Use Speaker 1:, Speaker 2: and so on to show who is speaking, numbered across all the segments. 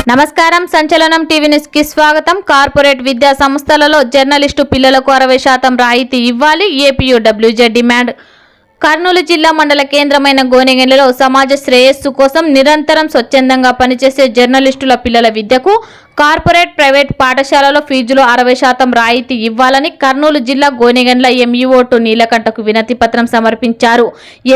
Speaker 1: నమస్కారం. సంచలనం TV news కి స్వాగతం. కార్పొరేట్ విద్యా సంస్థలలో జర్నలిస్టు పిల్లలకు 60% రాయితీ ఇవ్వాలి. APUWJ demand. కర్నూలు జిల్లా మండల కేంద్రమైన గోనెగండ్లలో సమాజ శ్రేయస్సు కోసం నిరంతరం స్వచ్ఛందంగా పనిచేసే జర్నలిస్టుల పిల్లల విద్యకు కార్పొరేట్ ప్రైవేట్ పాఠశాలలో ఫీజులు 60% రాయితీ ఇవ్వాలని కర్నూలు జిల్లా గోనెగండ్ల ఎంఈఓ2 నీలకంఠకు వినతి పత్రం సమర్పించారు.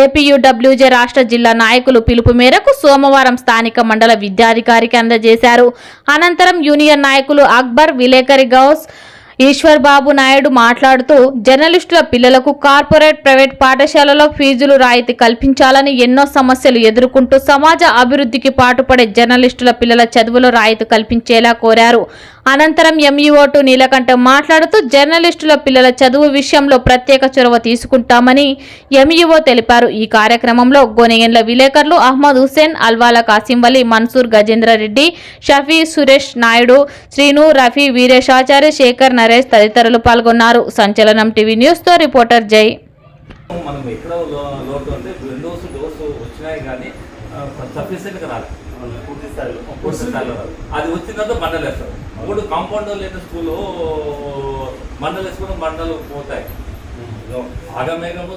Speaker 1: ఏపీయూడబ్ల్యూజే రాష్ట్ర జిల్లా నాయకులు పిలుపు మేరకు సోమవారం స్థానిక మండల విద్యాధికారికి అందజేశారు. అనంతరం యూనియన్ నాయకులు అక్బర్, విలేకరి గౌస్, ఈశ్వర్ బాబు నాయుడు మాట్లాడుతూ జర్నలిస్టుల పిల్లలకు కార్పొరేట్ ప్రైవేట్ పాఠశాలలో ఫీజులు రాయితీ కల్పించాలని, ఎన్నో సమస్యలు ఎదుర్కొంటూ సమాజ అభివృద్ధికి పాటుపడే జర్నలిస్టుల పిల్లల చదువులో రాయితీ కల్పించేలా కోరారు. అనంతరం ఎంఈఓ2 నీలకంఠం మాట్లాడుతూ జర్నలిస్టుల పిల్లల చదువు విషయంలో ప్రత్యేక చొరవ తీసుకుంటామని ఎంఈఓ తెలిపారు. ఈ కార్యక్రమంలో గోనెగండ్ల విలేకరులు అహ్మద్ హుస్సేన్, అల్వాల కాసింవలి, మన్సూర్, గజేంద్ర రెడ్డి, షఫీ, సురేష్ నాయుడు, శ్రీను, రఫీ, వీరేశాచార్య, శేఖర్, నరేష్ తదితరులు పాల్గొన్నారు. సంచలనం టీవీ న్యూస్ తో రిపోర్టర్ జై.
Speaker 2: మనం ఎక్కడ లోటు అంటే డోసు వచ్చినాయి కానీ సఫిషియెంట్గా రాలేదు, పూర్తి స్థాయిలో అది వచ్చిన తర్వాత మండలు వేస్తారు. 3 కాంపౌండ్ లేని స్కూలు మండలు వేసుకుని మండలు పోతాయి. ఆగమేగంలో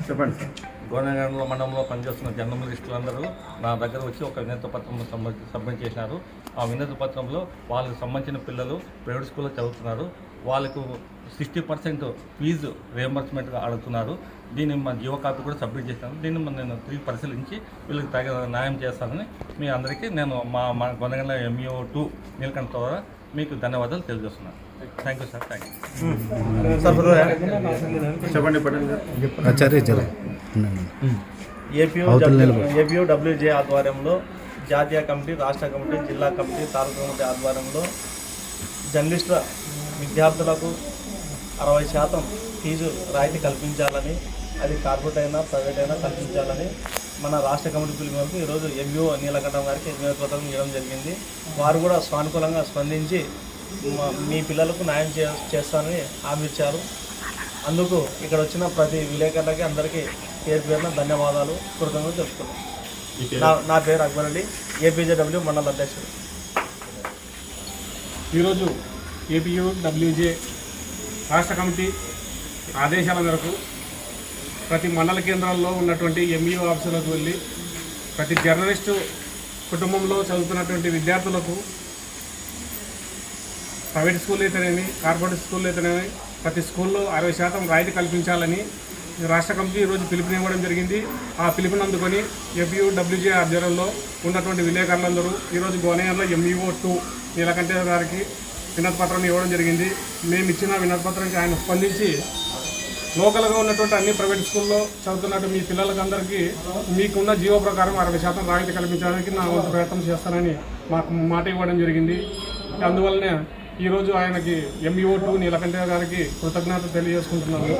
Speaker 2: చెప్పండి సార్. గోనెగండ్ల మండలంలో పనిచేస్తున్న జర్నలిస్టులందరూ నా దగ్గర వచ్చి ఒక వినతి పత్రం సబ్మిట్ చేసినారు. ఆ వినతి పత్రంలో వాళ్ళకి సంబంధించిన పిల్లలు ప్రైవేట్ స్కూల్లో చదువుతున్నారు. వాళ్ళకు 60% ఫీజు రియంబర్స్మెంట్గా అడుగుతున్నారు. దీన్ని మా జీవో కాపీ కూడా సబ్మిట్ చేశాను. దీన్ని నేను తిరిగి పరిశీలించి వీళ్ళకి తగిన న్యాయం చేస్తానని మీ అందరికీ నేను మా గోనెగండ్ల ఎంఈఓ2 నీలకంఠ ద్వారా మీకు ధన్యవాదాలు తెలియజేస్తున్నాను. Thank you sir. Thank
Speaker 3: you. APUWJ ఆధ్వర్యంలో జాతీయ కమిటీ, రాష్ట్ర కమిటీ, జిల్లా కమిటీ, తాలూకా కమిటీ ఆధ్వర్యంలో జర్నలిస్టుల విద్యార్థులకు 60% ఫీజు రాయితీ కల్పించాలని, అది కార్పొరేట్ అయినా ప్రైవేట్ అయినా కల్పించాలని మన రాష్ట్ర కమిటీ పిలుపు మేరకు ఈరోజు ఎంఈఓ నీలకంఠం గారికి పత్రం ఇవ్వడం జరిగింది. వారు కూడా సానుకూలంగా స్పందించి మీ పిల్లలకు న్యాయం చేస్తానని హామీ ఇచ్చారు. అందుకు ఇక్కడ వచ్చిన ప్రతి విలేకరులకి అందరికీ పేరున ధన్యవాదాలు, కృతజ్ఞతలు తెలుపుతున్నాను. నా పేరు అక్బర్ అలీ, ఏపీజేడబ్ల్యూ మండల అధ్యక్షుడు.
Speaker 4: ఈరోజు ఏపీయూడబ్ల్యూజే రాష్ట్ర కమిటీ ఆదేశాల మేరకు ప్రతి మండల కేంద్రాల్లో ఉన్నటువంటి ఎంఈఓ ఆఫీసులకు వెళ్ళి ప్రతి జర్నలిస్టు కుటుంబంలో చదువుతున్నటువంటి విద్యార్థులకు ప్రైవేట్ స్కూల్ అయితేనేమి, కార్పొరేట్ స్కూల్ అయితేనేమి ప్రతి స్కూల్లో 60% రాయితీ కల్పించాలని రాష్ట్ర కమిటీ ఈరోజు పిలుపునివ్వడం జరిగింది. ఆ పిలుపుని అందుకొని ఏపీయూడబ్ల్యూజే ఆధ్వర్యంలో ఉన్నటువంటి విలేకరులందరూ ఈరోజు గోనెగండ్ల ఎంఈఓ2 నీలకంఠ గారికి వినతి పత్రాన్ని ఇవ్వడం జరిగింది. మేము ఇచ్చిన వినతి పత్రానికి ఆయన స్పందించి లోకల్గా ఉన్నటువంటి అన్ని ప్రైవేట్ స్కూల్లో చదువుతున్నట్టు మీ పిల్లలకి అందరికీ మీకున్న జీవో ప్రకారం 60% రాయితీ కల్పించడానికి నా వంతు ప్రయత్నం చేస్తానని మాకు మాట ఇవ్వడం జరిగింది. అందువల్లనే ఈరోజు ఆయనకి ఎంఈఓ2 నీలకంఠ గారికి కృతజ్ఞత తెలియజేసుకుంటున్నాను.